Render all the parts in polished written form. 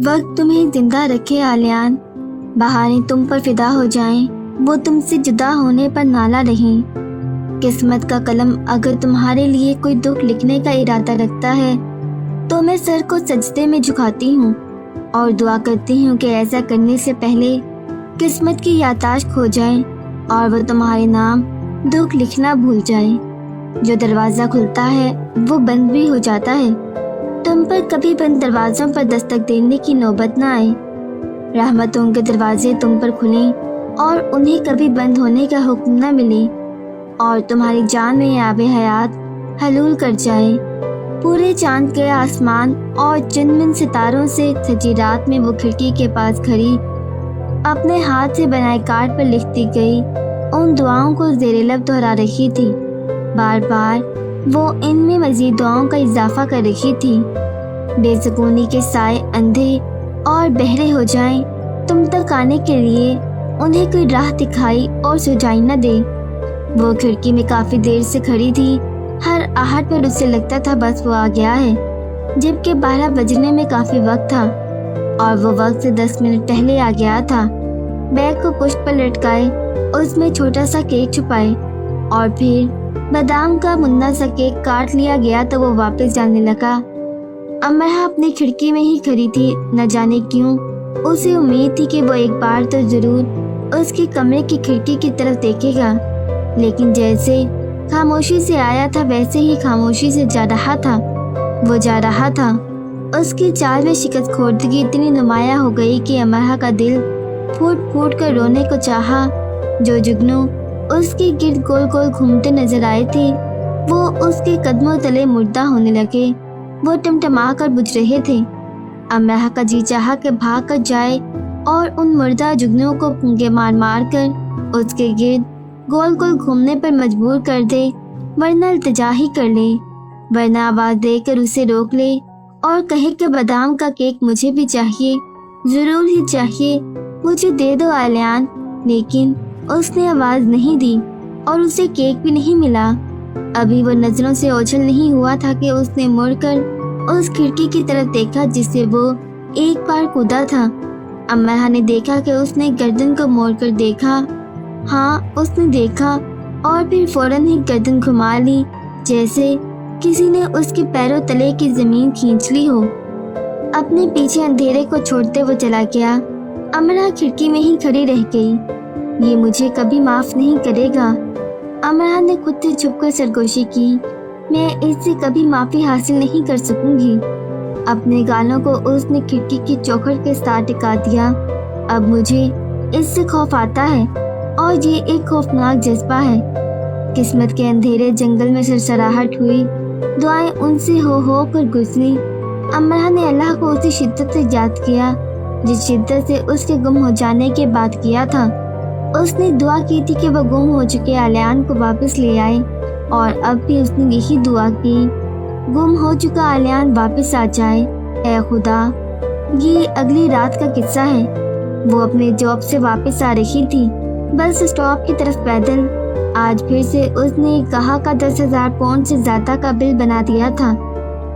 वक्त तुम्हें जिंदा रखे आलियान, बहारें तुम पर फिदा हो जाएं, वो तुमसे जुदा होने पर नाला रहें। किस्मत का कलम अगर तुम्हारे लिए कोई दुख लिखने का इरादा रखता है तो मैं सर को सजदे में झुकाती हूँ और दुआ करती हूँ कि ऐसा करने से पहले किस्मत की याददाश्त खो जाए और वो तुम्हारे नाम दुख लिखना भूल जाए। जो दरवाज़ा खुलता है वो बंद भी हो जाता है, तुम पर कभी बंद दरवाज़ों पर दस्तक देने की नौबत ना आए। रहमतों के दरवाजे तुम पर खुलें और उन्हें कभी बंद होने का हुक्म न मिले और तुम्हारी जान में आबे हयात हलूल कर जाए। पूरे चांद के आसमान और चंदन सितारों से सजी रात में वो खिड़की के पास खड़ी अपने हाथ से बनाए कार्ड पर लिखती गई उन दुआओं को ज़ेरे लब दोहरा रही थी। बार बार वो इनमें मज़ीद दुआओं का इजाफा कर रही थी। बेसुकूनी के साए अंधे और बहरे हो जाएं, तुम तक आने के लिए उन्हें कोई राह दिखाई और सुझाई न दे। वो खिड़की में काफ़ी देर से खड़ी थी, हर आहट पर उसे लगता था बस वो आ गया है, जबकि 12 बजने में काफ़ी वक्त था और वो वक्त से 10 मिनट पहले आ गया था। बैग को पुष्ट पर लटकाए, उसमें छोटा सा केक छुपाए और फिर बादाम का मुन्ना सा केक काट लिया गया तो वो वापस जाने लगा। अमरा अपनी खिड़की में ही खड़ी थी, न जाने क्यों उसे उम्मीद थी कि वो एक बार तो जरूर उसके कमरे की खिड़की की तरफ देखेगा, लेकिन जैसे खामोशी से आया था वैसे ही खामोशी से जा रहा था। वो जा रहा था, उसकी चाल में शिकस्त खोर्दगी इतनी नुमाया हो गई कि अमरा का दिल फूट फूट कर रोने को चाहा। जो जुगनू उसके गिर्द गोल गोल घूमते नजर आए थे वो उसके कदमों तले मुर्दा होने लगे, वो टमटमा कर बुझ रहे थे। अमरा का जी चाहा कि भाग कर जाए और उन मुर्दा जुगनुओं को फूंके मार मार कर उसके गिर्द गोल गोल घूमने पर मजबूर कर दे, वरना इल्तिजा ही कर ले, वरना आवाज़ देकर उसे रोक ले और कहे कि बादाम का केक मुझे भी चाहिए, ज़रूर ही चाहिए, मुझे दे दो आलियान। लेकिन उसने आवाज़ नहीं दी और उसे केक भी नहीं मिला। अभी वो नज़रों से ओझल नहीं हुआ था कि उसने मुड़कर उस खिड़की की तरफ देखा जिससे वो एक बार कूदा था। अमरा ने देखा कि उसने गर्दन को मोड़कर देखा। हाँ, उसने देखा और फिर फौरन ही गर्दन घुमा ली, जैसे किसी ने उसके पैरों तले की ज़मीन खींच ली हो। अपने पीछे अंधेरे को छोड़ते वो चला गया। अमरा खिड़की में ही खड़ी रह गई। ये मुझे कभी माफ़ नहीं करेगा। अमरा ने खुद से छुपकर सरगोशी की, मैं इससे कभी माफ़ी हासिल नहीं कर सकूंगी। अपने गालों को उसने खिड़की की चौखट के साथ टिका दिया। अब मुझे इससे खौफ आता है और ये एक खौफनाक जज्बा है। किस्मत के अंधेरे जंगल में सरसराहट हुई, दुआएं उनसे हो कर गुजरी। अमरा ने अल्लाह को उसी शिद्दत से याद किया जिस शिद्दत से उसके गुम हो जाने के बाद किया था। उसने दुआ की थी कि वह गुम हो चुके आलियान को वापस ले आए और अब भी उसने यही दुआ की, गुम हो चुका आलियान वापस आ जाए। ऐ खुदा, ये अगली रात का किस्सा है। वो अपने जॉब से वापस आ रही थी, बस स्टॉप की तरफ पैदल। आज फिर से उसने कहा का 10,000 पाउंड से ज्यादा का बिल बना दिया था,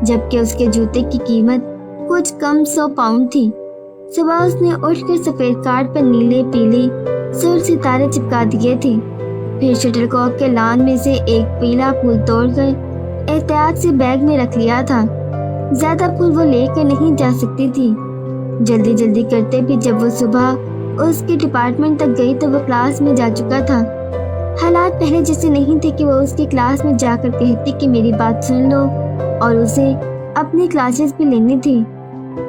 जबकि उसके जूते की कीमत कुछ कम 100 पाउंड थी। सुबह उसने उठकर सफेद कार्ड पर नीले पीले सुर सितारे चिपका दिए थे। फिर शटलकॉक के लान में से एक पीला फूल तोड़कर एहतियात से बैग में रख लिया था। ज्यादा फूल वो लेकर नहीं जा सकती थी। जल्दी जल्दी करते भी जब वो सुबह उसके डिपार्टमेंट तक गई तो वो क्लास में जा चुका था। हालात पहले जैसे नहीं थे कि वो उसकी क्लास में जाकर कहती कि मेरी बात सुन लो, और उसे अपनी क्लासेस भी लेनी थी।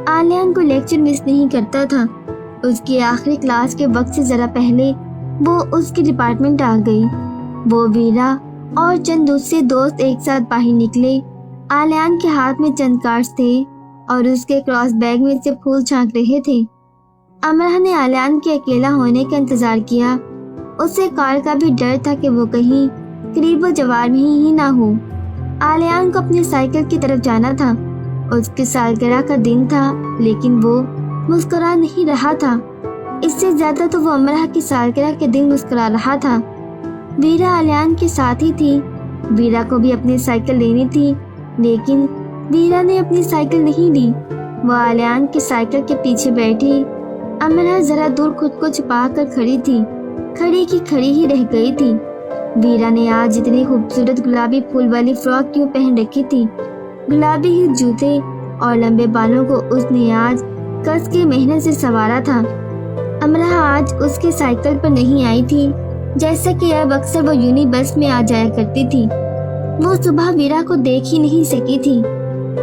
आलियान को लेक्चर मिस नहीं करता था। उसकी आखिरी क्लास के वक्त से जरा पहले वो उसके डिपार्टमेंट आ गई। वो वीरा और चंद दूसरे दोस्त एक साथ बाहर निकले। आलियान के हाथ में चंद कार्ड्स थे और उसके क्रॉस बैग में से फूल झांक रहे थे। अमरा ने आलियान के अकेला होने का इंतजार किया। उसे कार का भी डर था कि वो कहीं करीब जवार में ही ना हो। आलियान को अपनी साइकिल की तरफ जाना था। उसकी सालगिरह का दिन था, लेकिन वो मुस्कुरा नहीं रहा था। इससे ज्यादा तो वो अमरा की सालगिरह के दिन मुस्कुरा रहा था। वीरा आलियान के साथ ही थी। वीरा को भी अपनी साइकिल लेनी थी, लेकिन वीरा ने अपनी साइकिल नहीं ली। وہ आलियान की साइकिल के पीछे बैठी अमरा जरा दूर खुद को छुपा कर खड़ी थी। खड़ी की खड़ी ही रह गई थी। वीरा ने आज इतनी खूबसूरत गुलाबी फूल वाली फ्रॉक क्यों पहन रखी थी? गुलाबी ही जूते और लंबे बालों को उसने आज कस के मेहनत से संवारा था। अमरा आज उसके साइकिल पर नहीं आई थी, जैसा कि अब अक्सर वो यूनी बस में आ जाया करती थी। वो सुबह वीरा को देख ही नहीं सकी थी।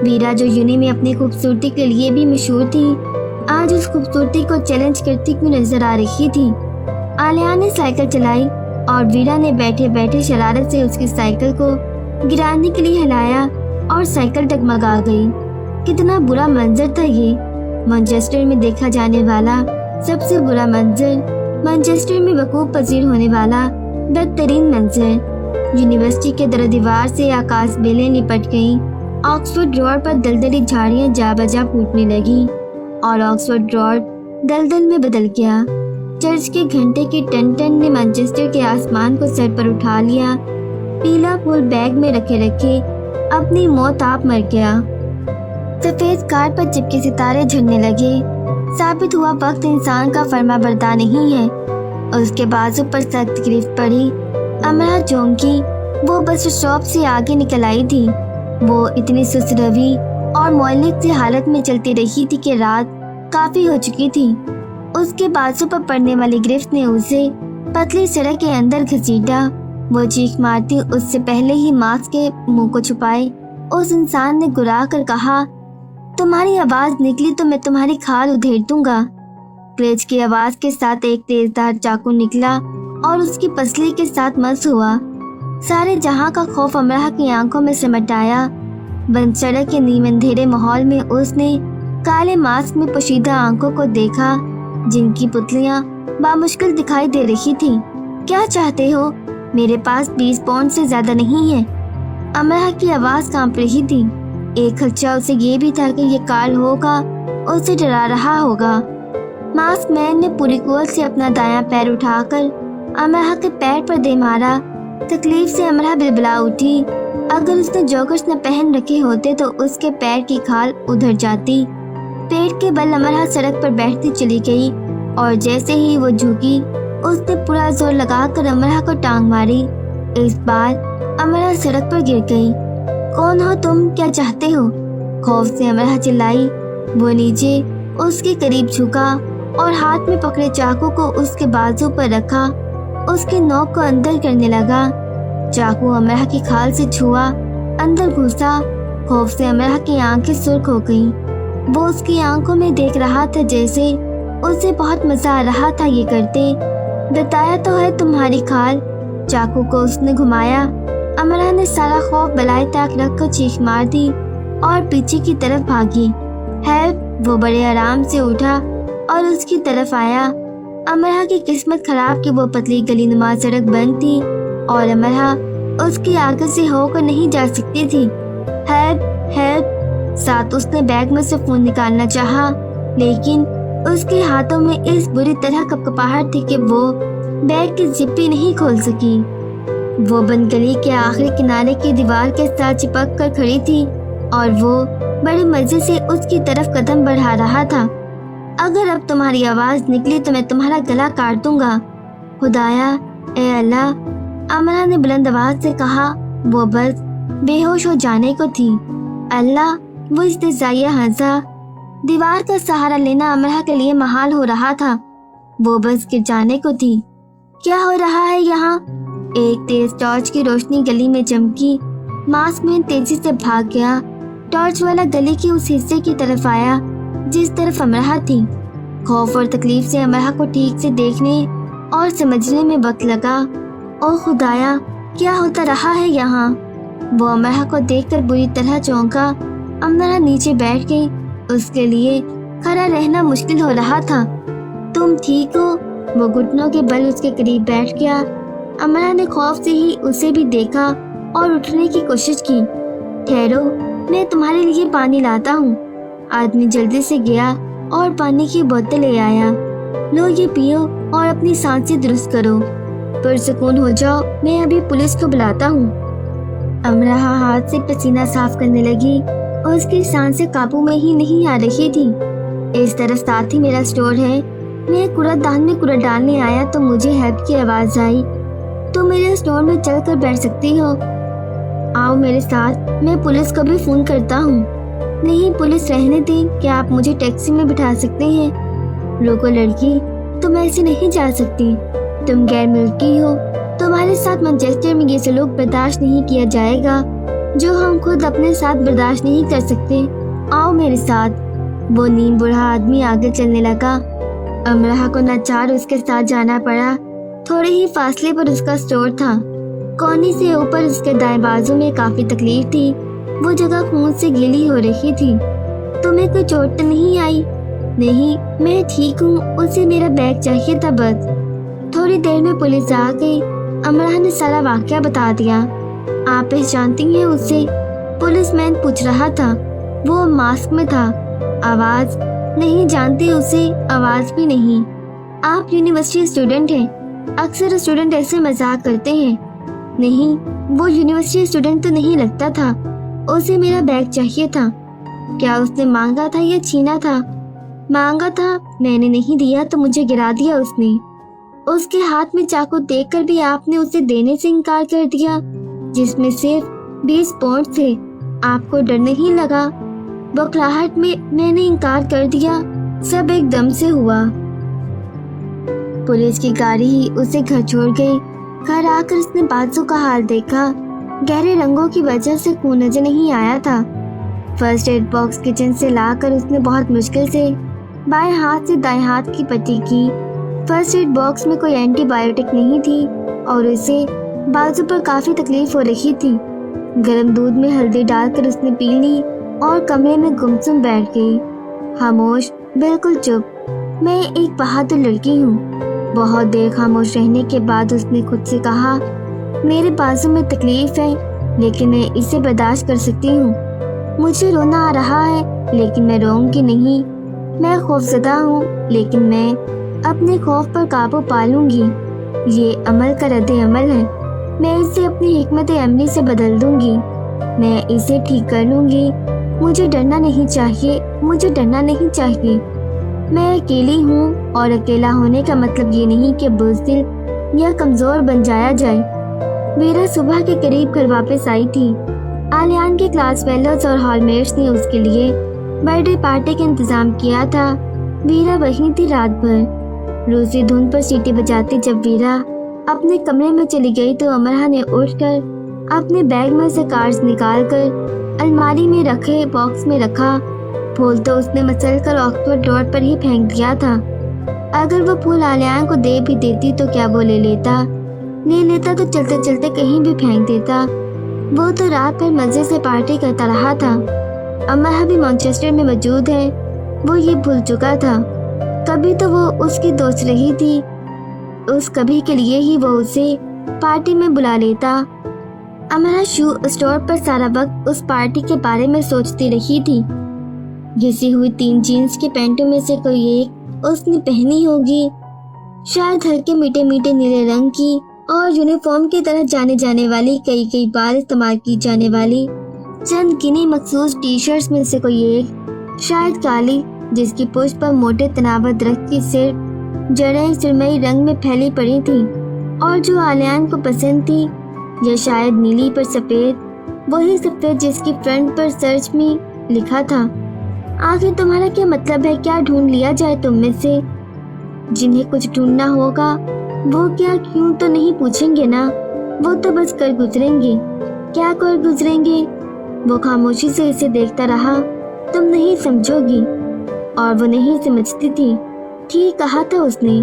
वीरा जो यूनी में अपनी खूबसूरती के लिए भी मशहूर थी, आज उस खूबसूरती को चैलेंज करती क्यों नजर आ रही थी। आलिया ने साइकिल चलाई और वीरा ने बैठे बैठे शरारत से उसकी साइकिल को गिराने के लिए हिलाया और साइकिल डगमगा गई। कितना बुरा मंजर था ये। मैनचेस्टर में देखा जाने वाला सबसे बुरा मंजर, मैनचेस्टर में वकूफ पजीर होने वाला बदतरीन मंजर। यूनिवर्सिटी के दर दीवार से आकाश बेलें लिपट गईं। ऑक्सफोर्ड रोड पर दलदली झाड़ियां जा बजा फूटने लगी और ऑक्सफोर्ड रोड दलदल में बदल गया। चर्च के घंटे की टन टन ने मैनचेस्टर के आसमान को सर पर उठा लिया। पीला फूल बैग में रखे रखे अपनी मौत आप मर गया। सफेद कार पर चिपके सितारे झड़ने लगे। साबित हुआ वक्त इंसान का फर्माबरदार नहीं है। उसके बाजू पर सख्त गिरफ्त पड़ी। अमरा चौंकी। वो बस स्टॉप से आगे निकल आई थी। वो इतनी सुस्त रवि और मौलिक सी हालत में चलती रही थी कि रात काफी हो चुकी थी। उसके बाजू पर पड़ने वाली गिरफ्त ने उसे पतली सड़क के अंदर घसीटा। वो चीख मारती उससे पहले ही मास्क के मुंह को छुपाए उस इंसान ने गुर्रा कर कहा, तुम्हारी आवाज निकली तो मैं तुम्हारी खाल उधेड़ दूंगा। क्लेच की आवाज के साथ एक तेजधार चाकू निकला और उसकी पसली के साथ मस हुआ। सारे जहां का खौफ अमरा की आंखों में सिमट आया। बंद सड़क के नीम अंधेरे माहौल में उसने काले मास्क में पोशीदा आंखों को देखा, जिनकी पुतलियां बामुश्किल दिखाई दे रही थी। क्या चाहते हो? मेरे पास 20 पाउंड से ज्यादा नहीं है। अमरा की आवाज कांप रही थी। एक खदशा उसे ये भी था कि ये कार्ल होगा, उसे डरा रहा होगा। मास्क मैन ने पूरी कुव्वत से अपना दायां पैर उठाकर अमरा के पैर पर दे मारा। तकलीफ से अमरा बिलबिला उठी। अगर उसने जॉगर्स न पहन रखे होते तो उसके पैर की खाल उधर जाती। पेट के बल अमरा सड़क पर बैठती चली गई और जैसे ही वो झुकी उसने पूरा जोर लगाकर अमरा को टांग मारी। इस बार अमरा सड़क पर गिर गई। कौन हो तुम? क्या चाहते हो? खौफ से अमरा चिल्लाई। वो नीचे उसके करीब झुका और हाथ में पकड़े चाकू को उसके बाजू पर रखा। उसके नोक को अंदर करने लगा। चाकू अमरा की खाल से छुआ, अंदर घुसा। खौफ से अमरा की आंखें सुर्ख हो गईं। वो उसकी आंखों में देख रहा था जैसे उसे बहुत मजा आ रहा था ये करते। बताया तो है तुम्हारी खाल। चाकू को उसने घुमाया। अमरा ने सारा खौफ बलाए ताक रख कर चीख मार दी और पीछे की तरफ भागी। हेल्प! वो बड़े आराम से उठा और उसकी तरफ आया। अमरा की किस्मत खराब कि वो पतली गली नुमा सड़क बंद थी और अमरा उसके आगे से होकर नहीं जा सकती थी। हेल्प! हेल्प! साथ उसने बैग में से फोन निकालना चाहा, लेकिन उसके हाथों में इस बुरी तरह कपकपाहट थी कि वो बैग की जिप्पी नहीं खोल सकी। वो बंद गली के आखिरी किनारे की दीवार के साथ चिपक कर खड़ी थी और वो बड़े मजे से उसकी तरफ कदम बढ़ा रहा था। अगर अब तुम्हारी आवाज निकली तो मैं तुम्हारा गला काट दूंगा। खुदाया, ए अल्लाह! अमरा ने बुलंद आवाज से कहा। वो बस बेहोश हो जाने को थी। अल्लाह! वो इस्तेज़ाइया हंसा। दीवार का सहारा लेना अमरा के लिए महाल हो रहा था। वो बस गिर जाने को थी। क्या हो रहा है यहाँ? एक तेज टॉर्च की रोशनी गली में चमकी। मास्क मैन तेजी से भाग गया। टॉर्च वाला गली के उस हिस्से की तरफ आया जिस तरफ अमरा थी। खौफ और तकलीफ से अमरा को ठीक से देखने और समझने में वक्त लगा। ओ खुदाया, क्या होता रहा है यहाँ? वो अमरा को देखकर बुरी तरह चौंका। अमरा नीचे बैठ गई। उसके लिए खड़ा रहना मुश्किल हो रहा था। तुम ठीक हो? वो घुटनों के बल उसके करीब बैठ गया। अमरा ने खौफ से ही उसे भी देखा और उठने की कोशिश की। ठहरो, मैं तुम्हारे लिए पानी लाता हूँ। आदमी जल्दी से गया और पानी की बोतल ले आया। लो ये पियो और अपनी सांसें दुरुस्त करो। पुरसुकून हो जाओ, मैं अभी पुलिस को बुलाता हूँ। अमरा हाथ से पसीना साफ करने लगी। اس کی सांसें काबू में ही नहीं आ रही थी। इस तरफ साथ ही मेरा स्टोर है। मैं कूड़ादान में कूड़ा डालने आया तो मुझे हेल्प की आवाज़ आई। तुम मेरे स्टोर में चल कर बैठ सकती हो, आओ मेरे साथ, मैं पुलिस को भी फ़ोन करता हूँ। नहीं पुलिस रहने दें, क्या आप मुझे टैक्सी में बिठा सकते हैं? रुको लड़की, तुम ऐसे नहीं जा सकती, तुम गैर मुल्की हो, तुम्हारे साथ मैनचेस्टर में ये सलूक बर्दाश्त नहीं किया जाएगा जो हम खुद अपने साथ बर्दाश्त नहीं कर सकते, आओ मेरे साथ। वो नीम बूढ़ा आदमी आगे चलने लगा। अमराह को नाचार उसके साथ जाना पड़ा। थोड़े ही फासले पर उसका स्टोर था। कोने से ऊपर उसके दाएं बाजू में काफी तकलीफ थी, वो जगह खून से गीली हो रही थी। तुम्हें कोई चोट तो नहीं आई? नहीं, मैं ठीक हूँ, उसे मेरा बैग चाहिए था बस। थोड़ी देर में पुलिस आ गई। अमराह ने सारा वाकया बता दिया। आप पहचानती हैं उसे? पुलिसमैन पूछ रहा था। वो मास्क में था। आवाज? नहीं जानती उसे, आवाज भी नहीं। आप यूनिवर्सिटी स्टूडेंट हैं, अक्सर स्टूडेंट ऐसे मजाक करते हैं। नहीं, वो यूनिवर्सिटी स्टूडेंट तो नहीं लगता था। उसे मेरा बैग चाहिए था। क्या उसने मांगा था या छीना था? मांगा था, मैंने नहीं दिया तो मुझे गिरा दिया उसने। उसके हाथ में चाकू देखकर भी आपने उसे देने से इनकार कर दिया, जिसमें सिर्फ 20 पाउंड थे। आपको डर नहीं लगा? बौखलाहट में मैंने इनकार कर दिया। सब एकदम से हुआ। पुलिस की गाड़ी ही उसे घर छोड़ गई। घर आकर उसने बाजू का हाल देखा। गहरे रंगों की वजह से खून नजर नहीं आया था। फर्स्ट एड बॉक्स किचन से लाकर उसने बहुत मुश्किल से बाएं हाथ से दाएं हाथ की पट्टी की। फर्स्ट एड बॉक्स में कोई एंटीबायोटिक नहीं थी और उसे बाजू पर काफी तकलीफ हो रही थी। गर्म दूध में हल्दी डालकर उसने पी ली और कमरे में गुमसुम बैठ गई, खामोश, बिल्कुल चुप। मैं एक बहादुर लड़की हूँ। बहुत देर खामोश रहने के बाद उसने खुद से कहा, मेरे बाजू में तकलीफ है लेकिन मैं इसे बर्दाश्त कर सकती हूँ। मुझे रोना आ रहा है लेकिन मैं रोऊंगी नहीं। मैं खौफजदा हूँ लेकिन मैं अपने खौफ पर काबू पा लूंगी। ये अमल का रद्द अमल है। मैं इसे अपनी हिकमत अमली से बदल दूंगी। मैं इसे ठीक कर लूंगी। मुझे डरना नहीं चाहिए, मुझे डरना नहीं चाहिए। मैं अकेली हूँ और अकेला होने का मतलब ये नहीं कि बुज़दिल या कमज़ोर बन जाया जाए। वीरा सुबह के करीब घर वापस आई थी। आलियान के क्लास फेलोज और हॉलमेट्स ने उसके लिए बर्थडे पार्टी का इंतज़ाम किया था। वीरा वहीं थी रात भर। रूसी धुन पर सीटी बजाती जब वीरा अपने कमरे में चली गई तो अमराह ने उठकर अपने बैग में से कार्ड्स निकालकर अलमारी में रखे बॉक्स में रखा। फूल तो उसने मसलकर ऑक्सफोर्ड रोड पर ही फेंक दिया था। अगर वो फूल आलियान को दे भी देती तो क्या वो ले लेता तो चलते चलते कहीं भी फेंक देता। वो तो रात भर मजे से पार्टी करता रहा था। अमराह भी मैनचेस्टर में मौजूद है, वो ये भूल चुका था। कभी तो वो उसकी दोस्त रही थी, उस कभी के लिए ही वो उसे पार्टी में बुला लेता। अमराह शू स्टोर पर सारा वक्त उस पार्टी के बारे में सोचती रही थी। घिसी हुई 3 जीन्स के पैंटों में से कोई एक उसने पहनी होगी, शायद हल्के मीठे मीठे नीले रंग की, और यूनिफॉर्म की तरह जाने जाने वाली कई बार इस्तेमाल की जाने वाली चंद गिनी मखसूस टी शर्ट्स में से कोई एक, शायद काली, जिसकी पुष्प पर मोटे तनावर दरख्त की सिर जड़ें सुरमई रंग में फैली पड़ी थी और जो आलियान को पसंद थी, या शायद नीली पर सफेद, वही सफेद जिसकी फ्रंट पर सर्च में लिखा था। आखिर तुम्हारा क्या मतलब है? क्या ढूंढ लिया जाए तुम में से? जिन्हें कुछ ढूंढना होगा वो क्या क्यों तो नहीं पूछेंगे ना, वो तो बस कर गुजरेंगे। क्या कर गुजरेंगे? वो खामोशी से इसे देखता रहा। तुम नहीं समझोगी, और वो नहीं समझती थी। ठीक कहा था उसने।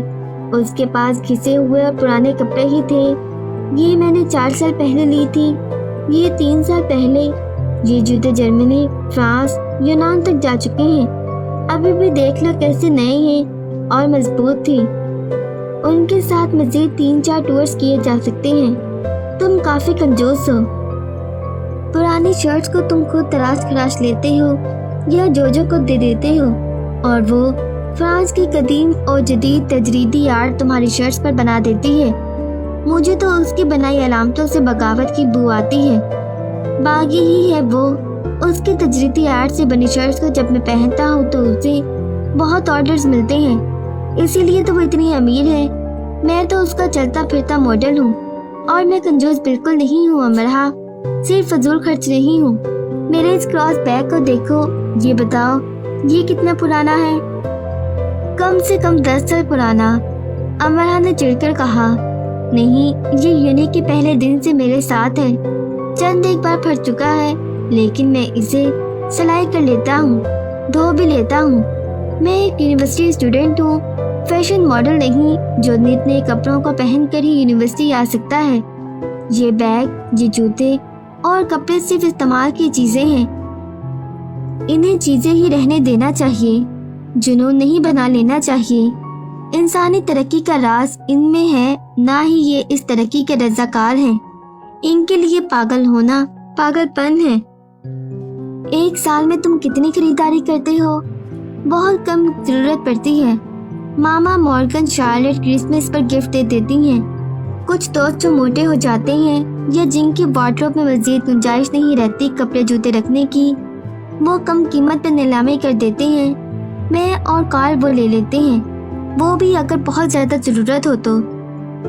उसके पास घिसे हुए और पुराने कपड़े ही थे। ये मैंने 4 साल पहले ली थी, ये 3 साल पहले। ये जूते जर्मनी, फ्रांस, यूनान तक जा चुके हैं। अभी भी देख लो कैसे नए हैं और मजबूत थी। उनके साथ मजीद 3-4 टूर्स किए जा सकते हैं। तुम काफी कंजूस हो। पुरानी शर्ट्स को तुम खुद तराश खराश लेते हो या जोजो को दे देते हो, और वो फ्रांस की कदीम और जदीद तजरीदी आर्ट तुम्हारी शर्ट्स पर बना देती है। मुझे तो उसकी बनाई अलामतों से बगावत की बू आती है। बागी ही है वो, اس کی تجریدی آرٹ سے بنی شرٹس کو جب میں پہنتا ہوں تو اسے بہت آرڈرز ملتے ہیں، اسی لیے تو وہ اتنی امیر ہے۔ میں تو اس کا چلتا پھرتا ماڈل ہوں، اور میں کنجوس بالکل نہیں ہوں امرہ، صرف فضول خرچ نہیں ہوں۔ میرے اس کراس بیگ کو دیکھو، یہ بتاؤ یہ کتنا پرانا ہے؟ کم سے کم 10 سال پرانا، امرہ نے چڑھ کر کہا۔ نہیں، یہ یونی کے پہلے دن سے میرے ساتھ ہے، چند ایک بار پھٹ چکا ہے، لیکن میں اسے سلائی کر لیتا ہوں، دھو بھی لیتا ہوں۔ میں ایک یونیورسٹی اسٹوڈنٹ ہوں، فیشن ماڈل نہیں جو نت نئے کپڑوں کو پہن کر ہی یونیورسٹی آ سکتا ہے۔ یہ بیگ، یہ جوتے اور کپڑے صرف استعمال کی چیزیں ہیں، انہیں چیزیں ہی رہنے دینا چاہیے، جنون نہیں بنا لینا چاہیے۔ انسانی ترقی کا راز ان میں ہے، نہ ہی یہ اس ترقی کے رضاکار ہیں۔ ان کے لیے پاگل ہونا پاگل پن ہے۔ ایک سال میں تم کتنی خریداری کرتے ہو؟ بہت کم ضرورت پڑتی ہے۔ ماما مورگن شارلٹ کرسمس پر گفٹ دے دیتی ہیں۔ کچھ دوست جو موٹے ہو جاتے ہیں یا جن کی وارڈروب میں مزید گنجائش نہیں رہتی کپڑے جوتے رکھنے کی، وہ کم قیمت پر نیلامی کر دیتے ہیں۔ میں اور کارل وہ لے لیتے ہیں، وہ بھی اگر بہت زیادہ ضرورت ہو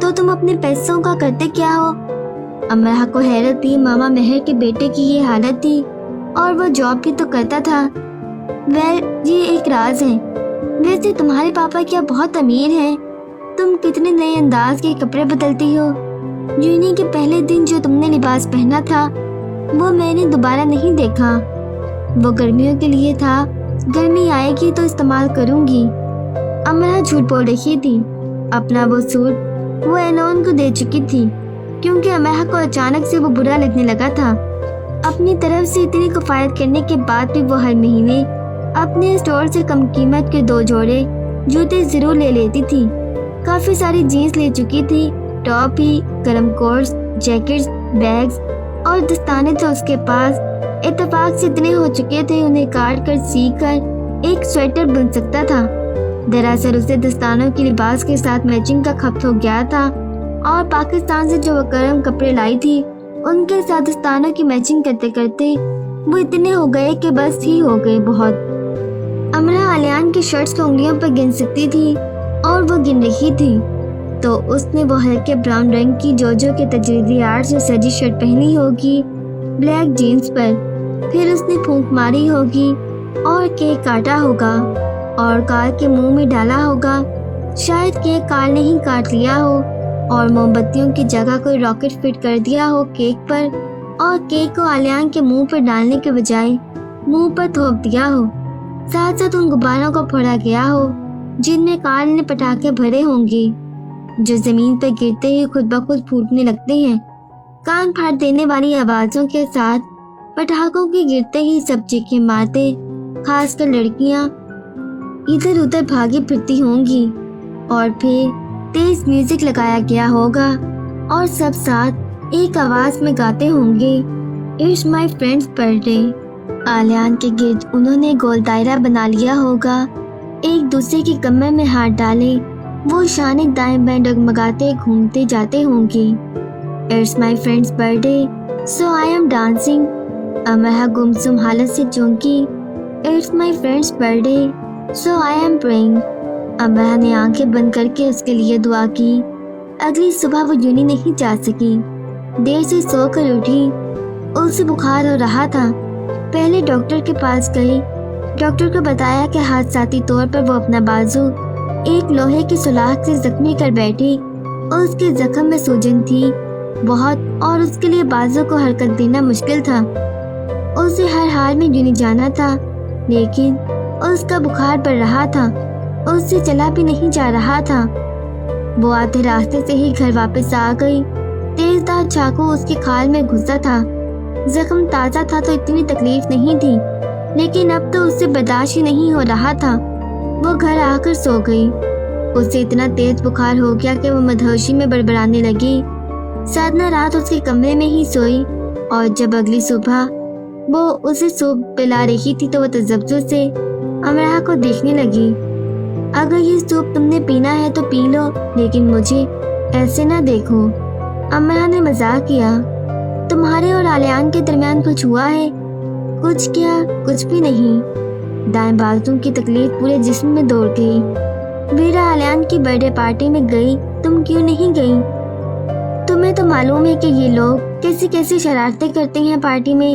تو تم اپنے پیسوں کا کرتے کیا ہو؟ امرہ کو حیرت تھی، ماما مہر کے بیٹے کی یہ حالت تھی، اور وہ جاب بھی تو کرتا تھا۔ یہ ایک راز ہے۔ ویسے تمہارے پاپا کیا بہت امیر ہیں؟ تم کتنے نئے انداز کے کپڑے بدلتی ہو؟ یونی کے پہلے دن جو تم نے لباس پہنا تھا وہ میں نے دوبارہ نہیں دیکھا۔ وہ گرمیوں کے لیے تھا، گرمی آئے گی تو استعمال کروں گی۔ امرہ جھوٹ بول رہی تھی، اپنا وہ سوٹ وہ اینون کو دے چکی تھی، کیونکہ امرہ کو اچانک سے وہ برا لگنے لگا تھا۔ اپنی طرف سے اتنی کفایت کرنے کے بعد بھی وہ ہر مہینے اپنے اسٹور سے کم قیمت کے 2 جوڑے جوتے ضرور لے لیتی تھی۔ کافی ساری جینس لے چکی تھی، ٹاپ ہی، گرم کوٹس، جیکٹس، بیگز اور دستانے تو اس کے پاس اتفاق سے اتنے ہو چکے تھے انہیں کاٹ کر سی کر ایک سویٹر بن سکتا تھا۔ دراصل اسے دستانوں کی لباس کے ساتھ میچنگ کا خپت ہو گیا تھا، اور پاکستان سے جو وہ گرم کپڑے لائی تھی ان کے ساتھ دستانوں کی میچنگ کرتے کرتے وہ اتنے ہو گئے کہ بس ہی ہو گئے بہت۔ امرہ آلیان کی شرٹس کو انگلیوں پر گن سکتی تھی، اور وہ گن رہی تھی تو اس نے وہ ہلکے براؤن رنگ کی جوجو کے تجریدی آرٹ سے سجی شرٹ پہنی ہوگی بلیک جینس پر۔ پھر اس نے پھونک ماری ہوگی اور کیک کاٹا ہوگا اور کار کے منہ میں ڈالا ہوگا۔ شاید کیک کار نے ہی کاٹ لیا ہو اور موم بتیوں کی جگہ کوئی راکٹ فٹ کر دیا ہو کیک پر، اور کیک کو آلیان کے منہ پر ڈالنے کے بجائے منہ پر تھوپ دیا ہو۔ ساتھ ساتھ ان غباروں کو پھوڑا گیا ہو جن میں کارل نے پٹاخے بھرے ہوں گے، جو زمین پر گرتے ہی خود بخود پھوٹنے لگتے ہیں، کان پھاڑ دینے والی آوازوں کے ساتھ۔ پٹاخوں کے گرتے ہی سب چیخیں مارتے، خاص کر لڑکیاں ادھر ادھر بھاگی پھرتی ہوں گی، اور پھر تیز میوزک لگایا گیا ہوگا اور سب ساتھ ایک آواز میں گاتے ہوں گے، it's my friend's birthday. Aliyan کے گرد انہوں نے گول دائرہ بنا لیا ہوگا، ایک دوسرے کی کمر میں ہاتھ ڈالے وہ شانے دائیں بائیں ڈگمگاتے گھومتے جاتے ہوں گے، it's my friend's birthday so I am dancing. Amra گمسم حالت سے چونکی، it's my friend's birthday so I am praying. Amra نے آنکھیں بند کر کے اس کے لیے دعا کی۔ اگلی صبح وہ یونی نہیں جا سکی، دیر سے سو کر اٹھی، اسے بخار ہو رہا تھا۔ پہلے ڈاکٹر کے پاس گئی، ڈاکٹر کو بتایا کہ حادثاتی طور پر وہ اپنا بازو ایک لوہے کی سلاخ سے زخمی کر بیٹھی، اس کے زخم میں سوجن تھی بہت، اور اس کے لیے بازو کو حرکت دینا مشکل تھا۔ اسے ہر حال میں یونی جانا تھا، لیکن اس کا بخار بڑھ رہا تھا، اس سے چلا بھی نہیں جا رہا تھا۔ وہ آدھے راستے سے ہی گھر واپس آ گئی، تیز دھار چاقو اس کے کھال میں گھسا تھا۔ زخم تازہ تھا تو اتنی تکلیف نہیں تھی، لیکن اب تو اس سے برداشت ہی نہیں ہو رہا تھا۔ وہ گھر آ کر سو گئی، اسے اتنا تیز بخار ہو گیا کہ وہ مدہوشی میں بڑبڑانے لگی۔ سادنا رات اس کے کمرے میں ہی سوئی، اور جب اگلی صبح وہ اسے سوپ پلا رہی تھی تو وہ تذبذب سے امرہ کو دیکھنے لگی۔ اگر یہ سوپ تم نے پینا ہے تو پی لو، لیکن مجھے ایسے نہ دیکھو۔ امرہ نے مزاق کیا، تمہارے اور آلیان کے درمیان کچھ ہوا ہے؟ کچھ کیا؟ کچھ بھی نہیں۔ دائیں بازو کی تکلیف پورے جسم میں دوڑ گئی۔ ویرا آلیان کی برتھ ڈے پارٹی میں گئی، تم کیوں نہیں گئی؟ تمہیں تو معلوم ہے کہ یہ لوگ کیسی کیسی شرارتیں کرتے ہیں پارٹی میں۔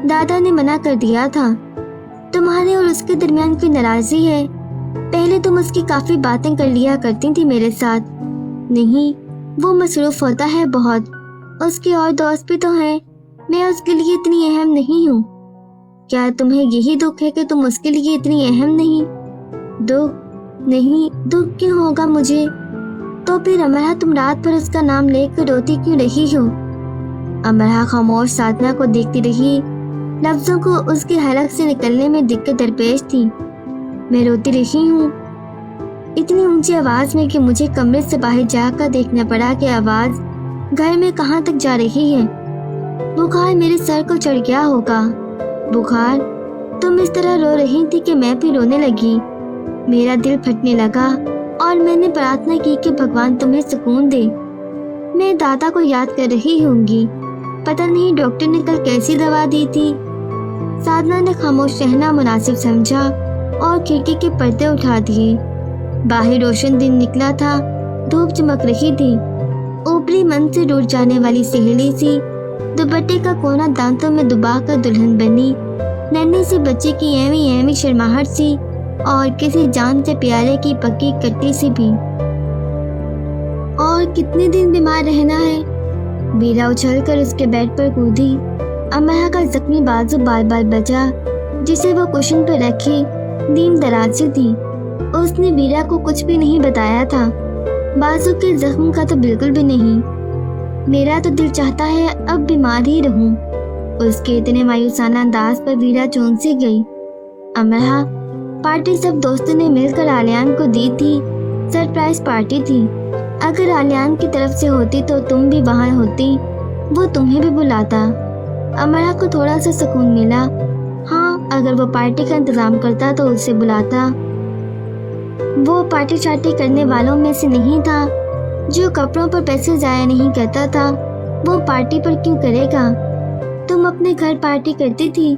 دادا نے منع کر دیا تھا۔ تمہارے اور اس کے درمیان کوئی ناراضی ہے؟ پہلے تم اس کی کافی باتیں کر لیا کرتی تھی میرے ساتھ۔ نہیں، وہ مصروف ہوتا ہے بہت، اس کے اور دوست بھی تو ہیں، میں اس کے لیے اتنی اہم نہیں ہوں۔ کیا تمہیں یہی دکھ ہے کہ تم اس کے لیے اتنی اہم نہیں؟ دکھ نہیں، دکھ کیوں ہوگا مجھے؟ تو پھر امرا تم رات پر اس کا نام لے کر روتی کیوں رہی ہو؟ امرا خاموش سادھنا کو دیکھتی رہی، لفظوں کو اس کے حلق سے نکلنے میں دقت درپیش تھی۔ میں روتی رہی ہوں اتنی اونچی آواز میں کہ مجھے کمرے سے باہر جا کر دیکھنا پڑا کہ آواز گھر میں کہاں تک جا رہی ہے۔ بخار میرے سر کو چڑھ گیا ہوگا۔ بخار؟ تم اس طرح رو رہی تھی کہ میں بھی رونے لگی۔ میرا دل پھٹنے لگا اور میں نے پرارتھنا کی کہ بھگوان تمہیں سکون دے۔ میں دادا کو یاد کر رہی ہوں گی، پتہ نہیں ڈاکٹر نے کل کیسی دوا دی تھی۔ سادھنا نے خاموش رہنا مناسب سمجھا اور کھڑکی کے پردے اٹھا دیے۔ باہر روشن دن نکلا تھا، دھوپ چمک رہی تھی۔ اوپری من سے ٹوٹ جانے والی سہیلی سی دوپٹے کا کونا دانتوں میں دبا کر دلہن بنی، ننھی سی بچے کی ایویں ایویں شرماہٹ سی اور کسی جان سے پیارے کی پکی کٹی سی بھی۔ اور کتنے دن بیمار رہنا ہے؟ ویرا اچھل کر اس کے بیڈ پر کودی۔ امرا کا زخمی بازو بال بال بچا جسے وہ کشن پر رکھے دین دراز سے تھی۔ اس نے ویرا کو کچھ بھی نہیں بتایا تھا، بازو کے زخم کا تو بالکل بھی نہیں۔ میرا تو دل چاہتا ہے اب بیمار ہی رہوں۔ اس کے اتنے مایوسانہ انداز پر ویرا چون سی گئی۔ امرا، پارٹی سب دوستوں نے مل کر آلیان کو دی تھی، سرپرائز پارٹی تھی۔ اگر آلیان کی طرف سے ہوتی تو تم بھی وہاں ہوتی، وہ تمہیں بھی بلاتا۔ امرا کو تھوڑا سا سکون ملا۔ ہاں، اگر وہ پارٹی کا انتظام کرتا تو اسے بلاتا۔ وہ پارٹی شارٹی کرنے والوں میں سے نہیں تھا، جو کپڑوں پر پیسے ضائع نہیں کرتا تھا۔ وہ پارٹی پر کیوں کرے گا؟ تم اپنے گھر پارٹی کرتی تھی؟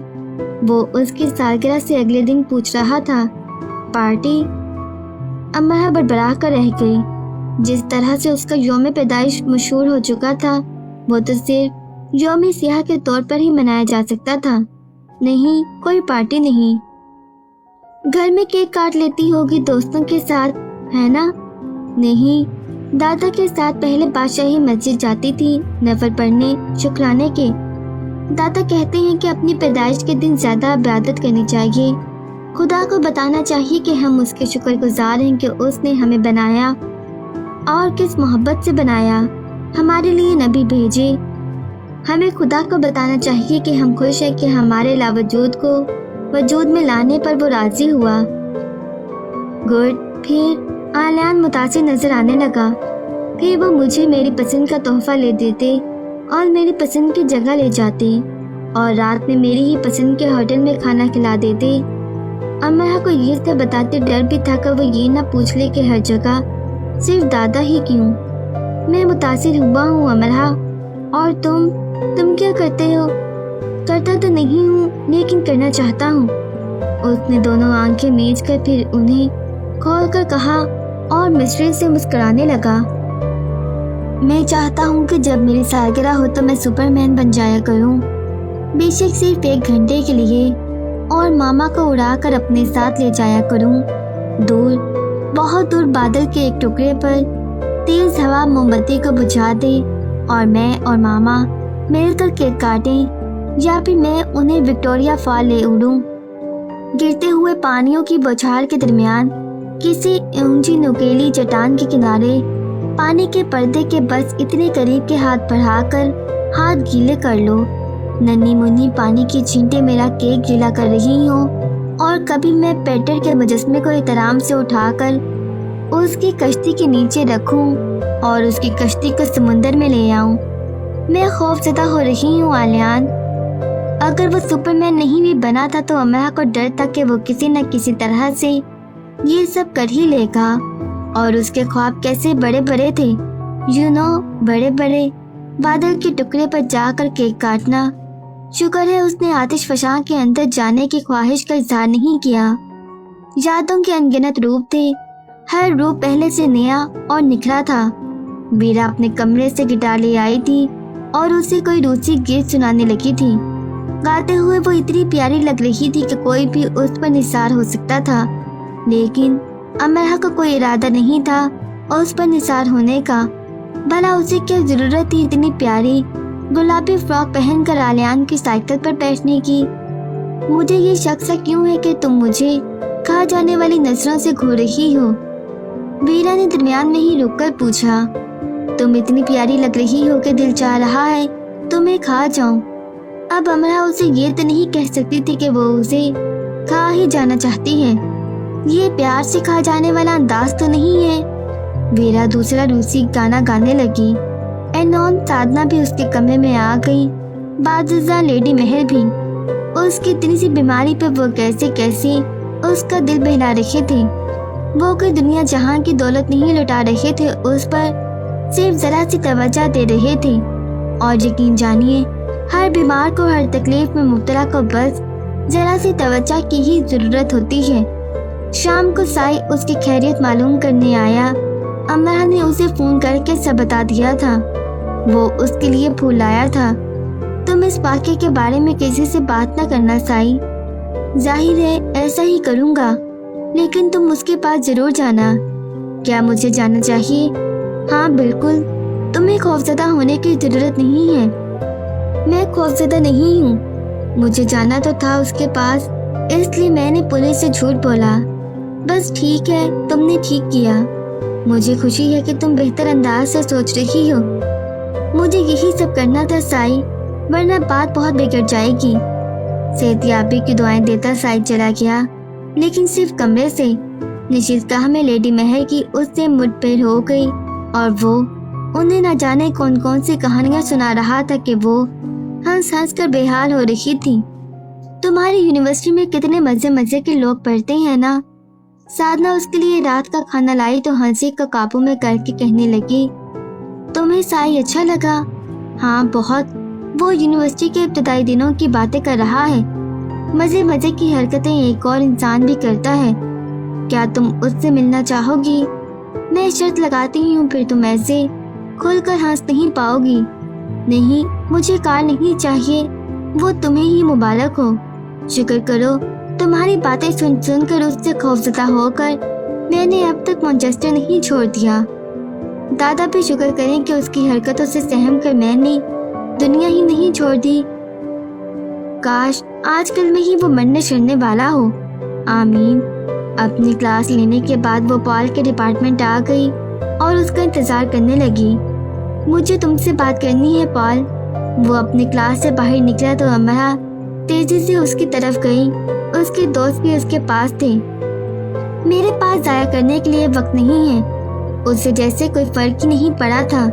وہ اس کی سالگرہ سے اگلے دن پوچھ رہا تھا۔ پارٹی؟ امرا بڑبڑا کر رہ گئی۔ جس طرح سے اس کا یوم پیدائش مشہور ہو چکا تھا، وہ تو صرف یوم سیاہ کے طور پر ہی منایا جا سکتا تھا۔ نہیں، کوئی پارٹی نہیں۔ گھر میں کیک کاٹ لیتی ہوگی دوستوں کے ساتھ، ہے نا؟ نہیں، دادا کے ساتھ پہلے بادشاہی مسجد جاتی تھی نفل پڑھنے، شکرانے کے۔ دادا کہتے ہیں کہ اپنی پیدائش کے دن زیادہ عبادت کرنی چاہیے، خدا کو بتانا چاہیے کہ ہم اس کے شکر گزار ہیں کہ اس نے ہمیں بنایا اور کس محبت سے بنایا، ہمارے لیے نبی بھیجے۔ ہمیں خدا کو بتانا چاہیے کہ ہم خوش ہیں کہ ہمارے لاوجود کو وجود میں لانے پر وہ راضی ہوا۔ گڈ۔ پھر آلیان متاثر نظر آنے لگا۔ پھر وہ مجھے میری پسند کا تحفہ لے دیتے اور میری پسند کی جگہ لے جاتے اور رات میں میری ہی پسند کے ہوٹل میں کھانا کھلا دیتے۔ امرا کو یہ سب بتاتے ڈر بھی تھا کہ وہ یہ نہ پوچھ لے کہ ہر جگہ صرف دادا ہی کیوں۔ میں متاثر ہوا ہوں امرا، اور تم کیا کرتے ہو؟ کرتا تو نہیں ہوں لیکن کرنا چاہتا ہوں۔ اس نے دونوں آنکھیں میچ کر پھر انہیں کھول کر کہا اور مصری سے مسکرانے لگا۔ میں چاہتا ہوں کہ جب میری سالگرہ ہو تو میں سپر مین بن جایا کروں، بے شک صرف 1 گھنٹے کے لیے، اور ماما کو اڑا کر اپنے ساتھ لے جایا کروں، دور، بہت دور بادل کے ایک ٹکڑے پر تیز ہوا موم بتی کو بجھا دے اور میں اور ماما مل کر کیک کاٹیں، یا پھر میں انہیں وکٹوریا فال لے اڑوں، گرتے ہوئے پانیوں کی بوچھار کے درمیان کسی اونچی نکیلی چٹان کے کنارے، پانی کے پردے کے بس اتنے قریب کے ہاتھ بڑھا کر ہاتھ گیلے کر لو، ننھی منھی پانی کی چھینٹیں میرا کیک گیلا کر رہی ہوں، اور کبھی میں پیٹر کے مجسمے کو احترام سے اٹھا کر اس کی کشتی کے نیچے رکھوں اور اس کی کشتی کو سمندر میں لے آؤں۔ میں خوف زدہ ہو رہی ہوں آلیان۔ اگر وہ سپر مین نہیں بھی بنا تھا تو امرا کو ڈر تھا کہ وہ کسی نہ کسی طرح سے یہ سب کر ہی لے گا، اور اس کے خواب کیسے بڑے بڑے تھے، بڑے بڑے بادل کے ٹکڑے پر جا کر کیک کاٹنا، شکر ہے اس نے آتش فشاں کے اندر جانے کی خواہش کا اظہار نہیں کیا۔ یادوں کے انگنت روپ تھے، ہر روپ پہلے سے نیا اور نکھرا تھا۔ ویرا اپنے کمرے سے گٹار لے آئی تھی اور اسے کوئی روسی گیت سنانے لگی تھی۔ گاتے ہوئے وہ اتنی پیاری لگ رہی تھی کہ کوئی بھی اس پر نثار ہو سکتا تھا، لیکن امرا کا کوئی ارادہ نہیں تھا اس پر نثار ہونے کا۔ بھلا اسے کیا ضرورت تھی اتنی پیاری گلابی فراک پہن کر آلیان کی سائیکل پر بیٹھنے کی؟ مجھے یہ شک سا کیوں ہے کہ تم مجھے کھا جانے والی نظروں سے گھور رہی ہو؟ ویرا نے درمیان میں ہی رک کر پوچھا۔ تم اتنی پیاری لگ رہی ہو کہ دل چاہ رہا ہے تمہیں کھا جاؤں۔ اب امرا اسے یہ تو نہیں کہہ سکتی تھی کہ وہ اسے کھا ہی جانا چاہتی ہے۔ یہ پیار سے کھا جانے والا انداز تو نہیں ہے۔ ویرا دوسرا روسی گانا گانے لگی۔ اینون سادنا بھی اس کے کمرے میں آ گئی، بعد لیڈی مہر بھی۔ اس کی اتنی سی بیماری پہ وہ کیسے اس کا دل بہلا رہے تھے۔ وہ کوئی دنیا جہاں کی دولت نہیں لٹا رہے تھے، اس پر صرف ذرا سی توجہ دے رہے تھے۔ اور یقین جانیے، ہر بیمار کو، ہر تکلیف میں مبتلا کو بس ذرا سی توجہ کی ہی ضرورت ہوتی ہے۔ شام کو سائی اس کی خیریت معلوم کرنے آیا۔ امرا نے اسے فون کر کے سب بتا دیا تھا۔ وہ اس کے لیے پھول لایا تھا۔ تم اس واقعے کے بارے میں کسی سے بات نہ کرنا سائی۔ ظاہر ہے ایسا ہی کروں گا، لیکن تم اس کے پاس ضرور جانا۔ کیا مجھے جانا چاہیے؟ ہاں بالکل، تمہیں خوفزدہ ہونے کی ضرورت نہیں ہے۔ میں خوفزدہ نہیں ہوں، مجھے جانا تو تھا اس کے پاس، اس لیے میں نے پولیس سے جھوٹ بولا۔ بس ٹھیک ہے، تم نے ٹھیک کیا۔ مجھے خوشی ہے کہ تم بہتر انداز سے سوچ رہی ہو۔ مجھے یہی سب کرنا تھا سائی، ورنہ بات بہت بگڑ جائے گی۔ صحت یابی کی دعائیں دیتا سائی چلا گیا، لیکن صرف کمرے سے۔ نشستگاہ میں لیڈی مہر کی اس سے مٹبھیڑ ہو گئی اور وہ انہیں نہ جانے کون کون سی کہانیاں سنا رہا تھا کہ وہ ہنس ہنس کر بے حال ہو رہی تھی۔ تمہاری یونیورسٹی میں کتنے مزے مزے کے لوگ پڑھتے ہیں نا؟ سادنا اس کے لیے رات کا کھانا لائی تو ہنسی کا قابو میں کر کے کہنے لگی۔ تمہیں سائی اچھا لگا؟ ہاں بہت۔ وہ یونیورسٹی کے ابتدائی دنوں کی باتیں کر رہا ہے۔ مزے مزے کی حرکتیں ایک اور انسان بھی کرتا ہے۔ کیا تم اس سے ملنا چاہو گی؟ میں شرط لگاتی ہوں پھر تم ایسے کھل کر ہنس نہیں پاؤ گی۔ نہیں، مجھے کار نہیں چاہیے، وہ تمہیں ہی مبارک ہو۔ شکر کرو تمہاری باتیں سن سن کر اس سے خوفزدہ ہو کر میں نے اب تک مانچسٹر نہیں چھوڑ دیا۔ دادا بھی شکر کریں کہ اس کی حرکتوں سے سہم کر میں نے دنیا ہی نہیں چھوڑ دی۔ کاش آج کل میں ہی وہ مرنے شرنے والا ہو۔ آمین۔ اپنی کلاس لینے کے بعد وہ پال کے ڈپارٹمنٹ آ گئی اور اس کا انتظار کرنے لگی۔ مجھے تم سے بات کرنی ہے پال۔ وہ اپنی کلاس سے باہر نکلا تو امرا تیزی سے اس کی طرف گئی۔ اس کے دوست بھی اس کے پاس تھے۔ میرے پاس ضائع کرنے کے لیے وقت نہیں ہے۔ اسے جیسے کوئی فرق ہی نہیں پڑا تھا۔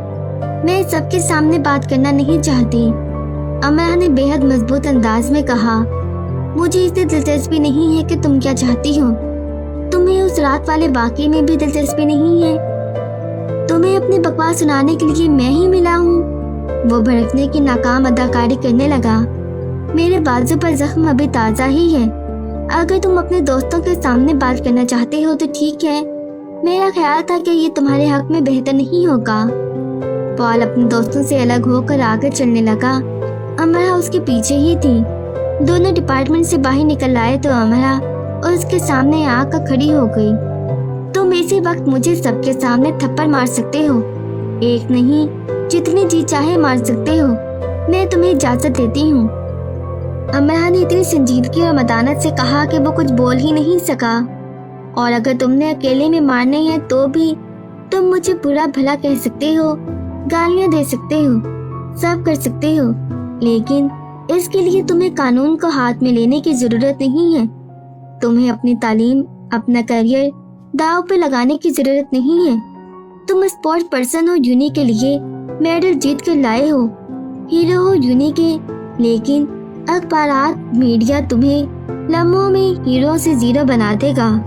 میں سب کے سامنے بات کرنا نہیں چاہتی، امرا نے بے حد مضبوط انداز میں کہا۔ مجھے اس سے دلچسپی نہیں ہے کہ تم کیا چاہتی ہو۔ تمہیں اس رات والے واقعے میں بھی دلچسپی نہیں ہے؟ تمہیں اپنی بکواس سنانے کے لیے میں ہی ملا ہوں؟ وہ بھڑکنے کی ناکام اداکاری کرنے لگا۔ میرے بازو پر زخم ابھی تازہ ہی ہے۔ اگر تم اپنے دوستوں کے سامنے بات کرنا چاہتے ہو تو ٹھیک ہے، میرا خیال تھا کہ یہ تمہارے حق میں بہتر نہیں ہوگا۔ پال اپنے دوستوں سے الگ ہو کر آگے چلنے لگا۔ امرا اس کے پیچھے ہی تھی۔ دونوں ڈپارٹمنٹ سے باہر نکل آئے تو امرا اس کے سامنے آ کر کھڑی ہو گئی۔ تم اسی وقت مجھے سب کے سامنے تھپڑ مار سکتے ہو، ایک نہیں جتنی جی چاہے مار سکتے ہو، میں تمہیں اجازت دیتی ہوں۔ امرا نے اتنی سنجیدگی اور متانت سے کہا کہ وہ کچھ بول ہی نہیں سکا۔ اور اگر تم نے اکیلے میں مارنے ہیں تو بھی تم مجھے برا بھلا کہہ سکتے ہو، گالیاں دے سکتے ہو، سب کر سکتے ہو، لیکن اس کے لیے تمہیں قانون کو ہاتھ میں لینے کی ضرورت نہیں ہے۔ تمہیں اپنی تعلیم، اپنا کیریئر داؤ پہ لگانے کی ضرورت نہیں ہے۔ تم اسپورٹ پرسن ہو، یونی کے لیے میڈل جیت کر لائے ہو، ہیرو ہو یونی کے، لیکن اخبارات، میڈیا تمہیں لمحوں میں ہیرو سے زیرو بنا دے گا۔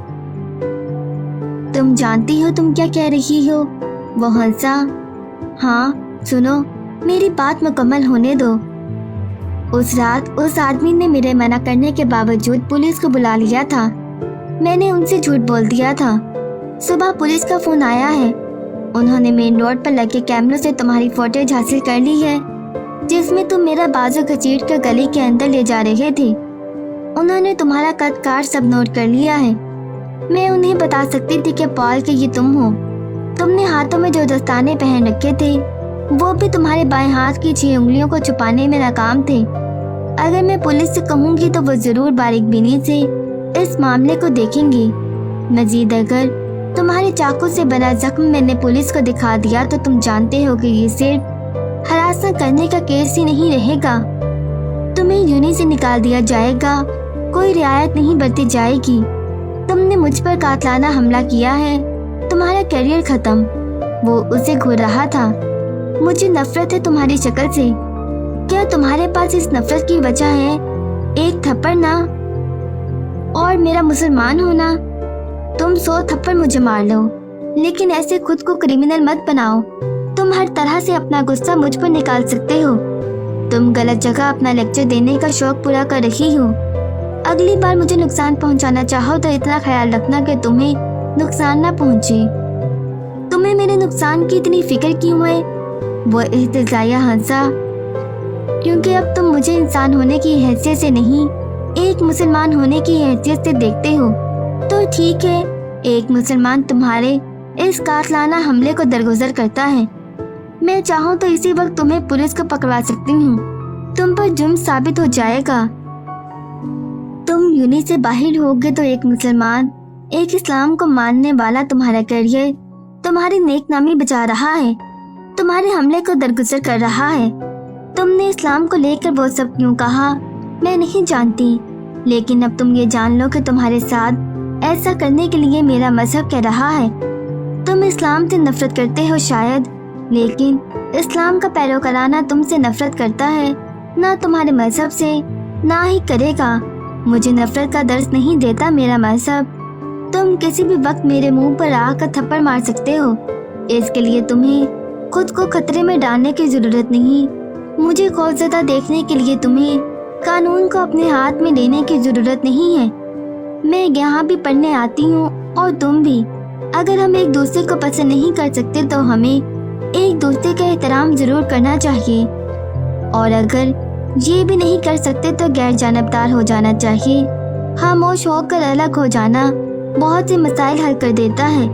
تم جانتی ہو تم کیا کہہ رہی ہو؟ وہ ہنسا۔ ہاں سنو، میری بات مکمل ہونے دو۔ उस रात उस आदमी ने मेरे मना करने के बावजूद पुलिस को बुला लिया था। मैंने उनसे झूठ बोल दिया था। सुबह पुलिस का फोन आया है। उन्होंने मेन रोड पर लगे कैमरों से तुम्हारी फुटेज हासिल कर ली है, जिसमें तुम मेरा बाजू घसीट कर गली के अंदर ले जा रहे थे। उन्होंने तुम्हारा कद काठ सब नोट कर लिया है। मैं उन्हें बता सकती थी कि पॉल के ये तुम हो। तुमने हाथों में जो दस्ताने पहन रखे थे वो भी तुम्हारे बाएं हाथ की 6 उंगलियों को छुपाने में नाकाम थे। अगर मैं पुलिस से कहूँगी तो वो जरूर बारीक बीनी से इस मामले को देखेंगी। मजीद अगर तुम्हारे चाकू से बना जख्म मैंने पुलिस को दिखा दिया तो तुम जानते हो कि ये सिर्फ हरासा करने का केस ही नहीं रहेगा। तुम्हें यूनि से निकाल दिया जाएगा, कोई रियायत नहीं बरती जाएगी। तुमने मुझ पर कातलाना हमला किया है, तुम्हारा करियर खत्म। वो उसे घूर रहा था। मुझे नफरत है तुम्हारी शक्ल से। क्या तुम्हारे पास इस नफरत की वजह है एक थप्पड़ ना और मेरा मुसलमान होना? तुम 100 थप्पड़ मुझे मार लो, लेकिन ऐसे खुद को क्रिमिनल मत बनाओ। तुम हर तरह से अपना गुस्सा मुझ पर निकाल सकते हो। तुम गलत जगह अपना लेक्चर देने का शौक पूरा कर रही हो। अगली बार मुझे नुकसान पहुंचाना चाहो तो इतना ख्याल रखना कि तुम्हें नुकसान ना पहुंचे। तुम्हें मेरे नुकसान की इतनी फिक्र क्यों है? वो इhtजाया हंसा। क्योंकि अब तुम मुझे इंसान होने की हैसियत से नहीं, एक मुसलमान होने की हैसियत से देखते हो। तो ठीक है, एक मुसलमान तुम्हारे इस कातलाना हमले को दरगुजर करता है। मैं चाहूँ तो इसी वक्त तुम्हें पुलिस को पकड़वा सकती हूँ। तुम पर जुर्म साबित हो जाएगा। तुम यूनि से बाहर होगे तो एक मुसलमान, एक इस्लाम को मानने वाला तुम्हारा करियर, तुम्हारी नेकनामी बचा रहा है, तुम्हारे हमले को दरगुजर कर रहा है। तुमने इस्लाम को लेकर वो सब क्यों कहा मैं नहीं जानती, लेकिन अब तुम ये जान लो कि तुम्हारे साथ ऐसा करने के लिए मेरा मजहब कह रहा है। तुम इस्लाम से नफरत करते हो शायद, लेकिन इस्लाम का पैरोकाराना तुमसे नफरत करता है, ना तुम्हारे मजहब से, ना ही करेगा। मुझे नफरत का दर्द नहीं देता मेरा मजहब। तुम किसी भी वक्त मेरे मुंह पर आकर थप्पड़ मार सकते हो। इसके लिए तुम्हें खुद को खतरे में डालने की जरूरत नहीं। मुझे खौफजदा देखने के लिए तुम्हें कानून को अपने हाथ में लेने की जरूरत नहीं है। मैं यहाँ भी पढ़ने आती हूँ और तुम भी। अगर हम एक दूसरे को पसंद नहीं कर सकते तो हमें एक दूसरे का एहतराम जरूर करना चाहिए, और अगर ये भी नहीं कर सकते तो गैर जानबदार हो जाना चाहिए। खामोश होकर अलग हो जाना बहुत से मसाइल हल कर देता है।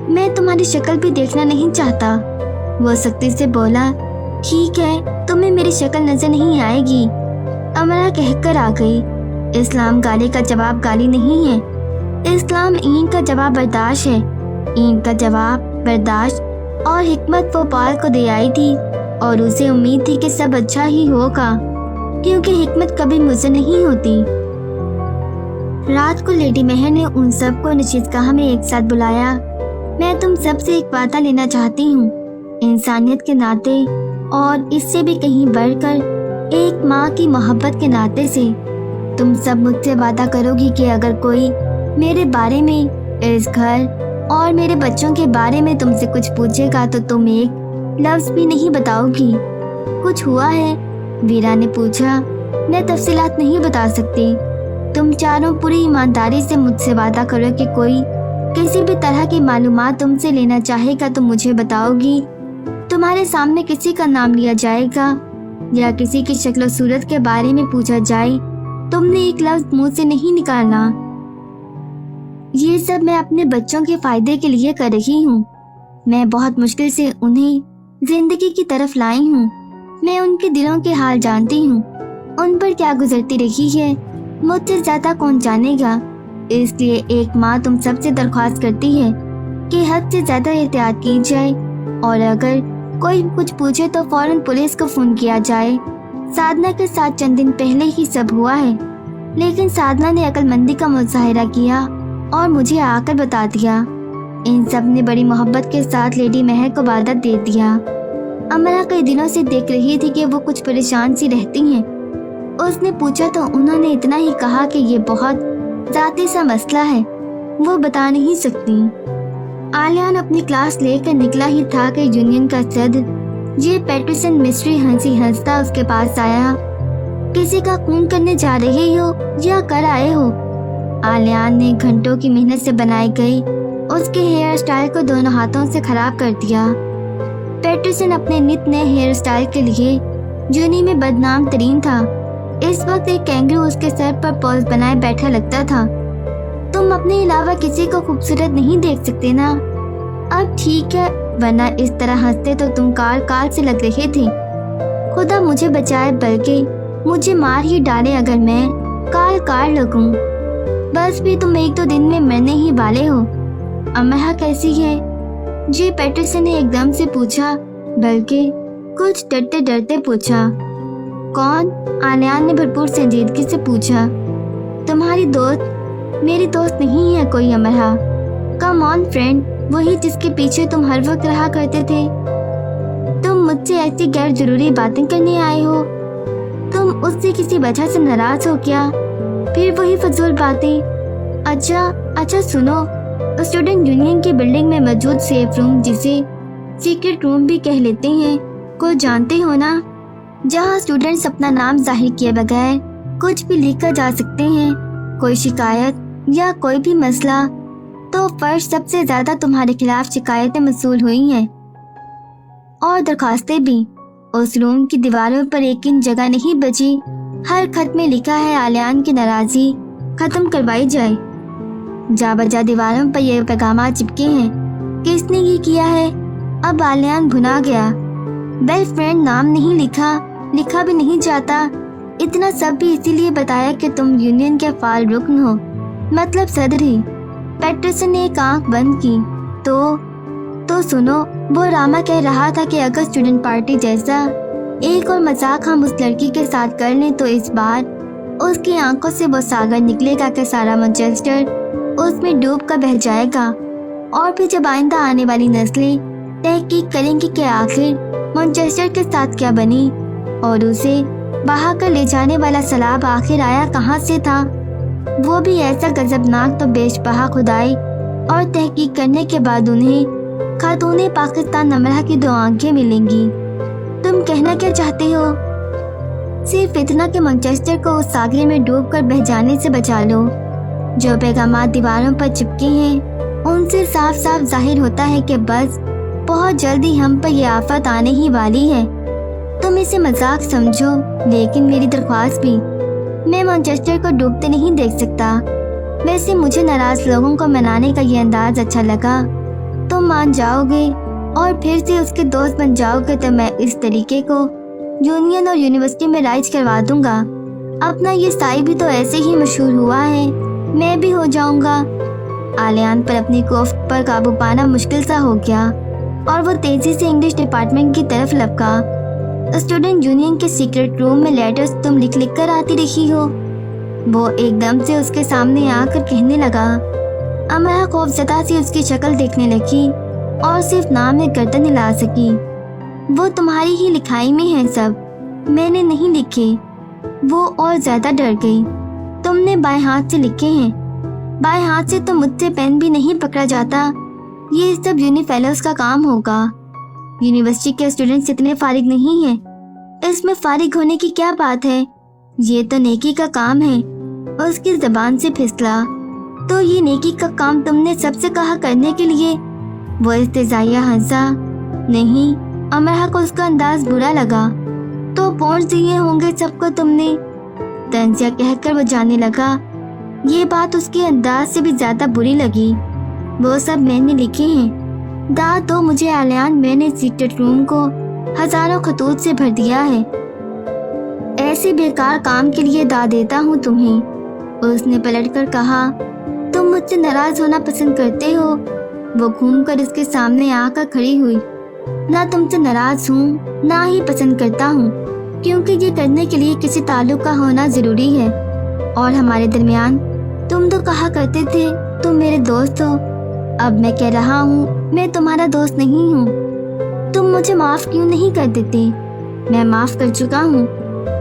मैं तुम्हारी शक्ल भी देखना नहीं चाहता। वो सख्ती से बोला। ठीक है, तुम्हें मेरी शक्ल नजर नहीं आएगी। अमरा कहकर आ गई। इस्लाम गाली का जवाब गाली नहीं है, इस्लाम ईंट का जवाब बर्दाश्त है। ईंट का जवाब बर्दाश्त और हिकमत वो पॉल को दे आई थी, और उसे उम्मीद थी कि सब अच्छा ही होगा, क्योंकि हिकमत कभी मुझसे नहीं होती। रात को लेडी मेहर ने उन सबको नशीसगाह में एक साथ बुलाया। मैं तुम सब से एक वादा लेना चाहती हूँ, इंसानियत के नाते और इससे भी कहीं बढ़कर एक माँ की मोहब्बत के नाते से। तुम सब मुझसे वादा करोगी कि अगर कोई मेरे बारे में, इस घर और मेरे बच्चों के बारे में तुमसे कुछ पूछेगा तो तुम एक लफ्ज भी नहीं बताओगी। कुछ हुआ है? वीरा ने पूछा। मैं तफसीलात नहीं बता सकती। तुम चारों पूरी ईमानदारी से मुझसे वादा करो कि कोई किसी भी तरह की मालूमात तुमसे लेना चाहेगा तो मुझे बताओगी। तुम्हारे सामने किसी का नाम लिया जाएगा या किसी की शक्ल सूरत के बारे में पूछा जाए, तुमने एक लफ्ज मुंह से नहीं निकालना। ये सब मैं अपने बच्चों के फायदे के लिए कर रही हूँ। मैं बहुत मुश्किल से उन्हें जिंदगी की तरफ लाई हूँ। मैं उनके दिलों के हाल जानती हूँ, उन पर क्या गुजरती रही है मुझसे ज्यादा कौन जानेगा। इसलिए एक माँ तुम सबसे दरख्वास्त करती है कि हद से ज्यादा एहतियात की जाए, और अगर कोई कुछ पूछे तो फौरन पुलिस को फोन किया जाए। साधना के साथ चंद दिन पहले ही सब हुआ है, लेकिन साधना ने अक्लमंदी का मुजाहिरा किया और मुझे आकर बता दिया। इन सब ने बड़ी मोहब्बत के साथ लेडी मेहर को वादा दे दिया। अमरा कई दिनों से देख रही थी कि वो कुछ परेशान सी रहती हैं। उसने पूछा तो उन्होंने इतना ही कहा कि ये बहुत जाती सा मसला है, वो बता नहीं सकती। आलियान अपनी क्लास लेकर निकला ही था कि यूनियन का सदर जे पैटरसन मिस्ट्री हंसी हंसता उसके पास आया। किसी का खून करने जा रहे हो या कर आए हो? आलियान ने घंटों की मेहनत से बनाई गई उसके हेयर स्टाइल को दोनों हाथों से खराब कर दिया। पैटरसन अपने नित नए हेयर स्टाइल के लिए यूनी में बदनाम तरीन था। इस वक्त एक कैंगरू उसके सर पर पॉज बनाए बैठा लगता था। तुम अपने अलावा किसी को खूबसूरत नहीं देख सकते ना? अब ठीक है, वरना इस तरह हंसते तो तुम काल काल से लग रहे थे। खुदा मुझे बचाए, बल्कि मुझे मार ही डाले अगर मैं काल काल लगूं। बस भी तुम एक दो दिन में मरने ही वाले हो। अमरा कैसी है? जी, पैटरसन ने एकदम से पूछा, बल्कि कुछ डरते डरते पूछा। कौन? आलियान ने भरपूर संजीदगी से पूछा। तुम्हारी दोस्त? मेरी दोस्त नहीं है कोई अमरा। कम ऑन फ्रेंड, वही जिसके पीछे तुम हर वक्त रहा करते थे। तुम मुझसे ऐसी गैर जरूरी बातें करने आए हो? तुम उससे किसी वजह से नाराज हो क्या? फिर वही फजूल बातें। अच्छा सुनो, स्टूडेंट यूनियन की बिल्डिंग में मौजूद सेफ रूम, जिसे सीक्रेट रूम भी कह लेते हैं, को जानते हो ना? जहाँ स्टूडेंट्स अपना नाम जाहिर किए बगैर कुछ भी लिख कर जा सकते हैं। कोई शिकायत या कोई भी मसला तो फर्स्ट सबसे ज्यादा तुम्हारे खिलाफ शिकायतें मसूल हुई हैं और दरखास्तें भी। उस रूम की दीवारों पर एक इन जगह नहीं बची। हर खत में लिखा है आलियान की नाराजगी खत्म करवाई जाए। जा बजा दीवारों पर ये पैगाम चिपके हैं। किसने ये किया है? अब आलियान भुना गया। बेस्ट फ्रेंड नाम नहीं लिखा भी नहीं जाता। इतना सब भी इसीलिए बताया कि तुम यूनियन के फाल रुकन हो, मतलब सदर ही। पैटरसन ने एक आंख बंद की। तो सुनो, वो रामा कह रहा था कि अगर स्टूडेंट पार्टी जैसा एक और मजाक हम उस लड़की के साथ कर लें तो इस बार उसकी आंखों से वो सागर निकलेगा कि सारा मैनचेस्टर उसमें डूब कर बह जाएगा। और फिर जब आइंदा आने वाली नस्लें तहकीक करेंगी कि आखिर मैनचेस्टर के साथ क्या बनी और उसे बहा कर ले जाने वाला सैलाब आखिर आया कहाँ से था, वो भी ऐसा गजबनाक, तो बेशबहा खुदाई और तहकीक करने के बाद उन्हें खातूने पाकिस्तान अमरा की दो आंखें मिलेंगी। तुम कहना क्या चाहते हो? सिर्फ इतना कि मैनचेस्टर को उस सागर में डूब कर बह जाने से बचा लो। जो पैगामात दीवारों पर चिपके हैं उनसे साफ साफ जाहिर होता है कि बस बहुत जल्दी हम पर यह आफत आने ही वाली है। तुम इसे मजाक समझो, लेकिन मेरी दरख्वास्त भी, मैं मैनचेस्टर को डूबते नहीं देख सकता। वैसे मुझे नाराज लोगों को मनाने का ये अंदाज अच्छा लगा। तुम मान जाओगे और फिर से उसके दोस्त बन जाओगे तो मैं इस तरीके को यूनियन और यूनिवर्सिटी में राइज करवा दूंगा। अपना ये साई भी तो ऐसे ही मशहूर हुआ है, मैं भी हो जाऊंगा। आलियान पर अपनी कोफ्त पर काबू पाना मुश्किल सा हो गया और वो तेजी से इंग्लिश डिपार्टमेंट की तरफ लपका। स्टूडेंट यूनियन के सीक्रेट रूम में लेटर्स तुम लिख लिख कर आती रही हो, वो एकदम से उसके सामने आकर कहने लगा। अमरा खौफजदा सी उसकी शक्ल देखने लगी और सिर्फ नाम में गर्दन हिला सकी। वो तुम्हारी ही लिखाई में है सब, मैंने नहीं लिखे। वो और ज्यादा डर गई। तुमने बाएं हाथ से लिखे हैं। बाएं हाथ से तो मुझसे पेन भी नहीं पकड़ा जाता। ये सब यूनिफेलोज का काम होगा। यूनिवर्सिटी के स्टूडेंट्स इतने फारिग नहीं हैं। इसमें फारिग होने की क्या बात है? ये तो नेकी का काम है। उसकी जबान से फिसला। तो ये नेकी का काम तुमने सबसे कहा करने के लिए? वो इस्तेज़ाइया हंसा। नहीं, अमरा को उसका अंदाज बुरा लगा। तो पहुंच दिए होंगे सबको तुमने, तंजिया कहकर वो जाने लगा। ये बात उसके अंदाज से भी ज्यादा बुरी लगी। वो सब मैंने लिखे हैं। दाद दो मुझे आलियान, मैंने सीक्रेट रूम को हजारों खतूत से भर दिया है। ऐसे बेकार काम के लिए दाद देता हूँ तुम्हें। उसने पलटकर कहा, तुम मुझसे नाराज होना पसंद करते हो? वो घूमकर उसके सामने आकर खड़ी हुई। ना तुमसे नाराज हूँ, ना ही पसंद करता हूँ, क्योंकि ये करने के लिए किसी ताल्लुक का होना जरूरी है। और हमारे दरमियान तुम तो कहा करते थे तुम मेरे दोस्त हो। अब मैं कह रहा हूँ मैं तुम्हारा दोस्त नहीं हूँ। तुम मुझे माफ क्यों नहीं कर देते? मैं माफ कर चुका हूँ।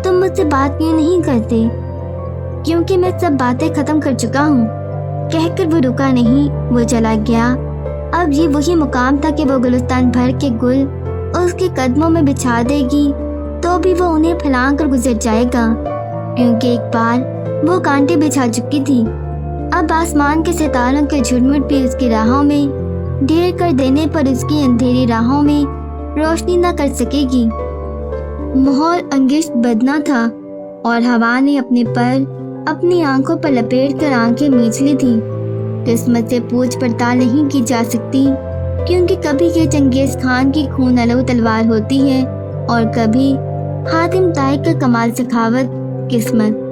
तुम मुझसे बात क्यों नहीं करते? क्योंकि मैं सब बातें खत्म कर चुका हूँ। कहकर वो रुका नहीं, वो चला गया। अब ये वही मुकाम था कि वो गुलिस्तान भर के गुल उसके कदमों में बिछा देगी तो भी वो उन्हें फैला कर गुजर जाएगा। کیونکہ ایک بار وہ کانٹے بچھا چکی تھی۔ اب آسمان کے ستاروں کے جھرمٹ بھی اس کی راہوں میں ڈھیر کر دینے پر اس کی اندھیری راہوں میں روشنی نہ کر سکے گی۔ ماحول انگشت بدنا تھا اور ہوا نے اپنے پر اپنی آنکھوں پر لپیٹ کر آنکھیں میچ لی تھی۔ قسمت سے پوچھ پڑتال نہیں کی جا سکتی، کیونکہ کبھی یہ چنگیز خان کی خون آلود تلوار ہوتی ہے اور کبھی حاتم طائی کا کمال سخاوت۔ قسمت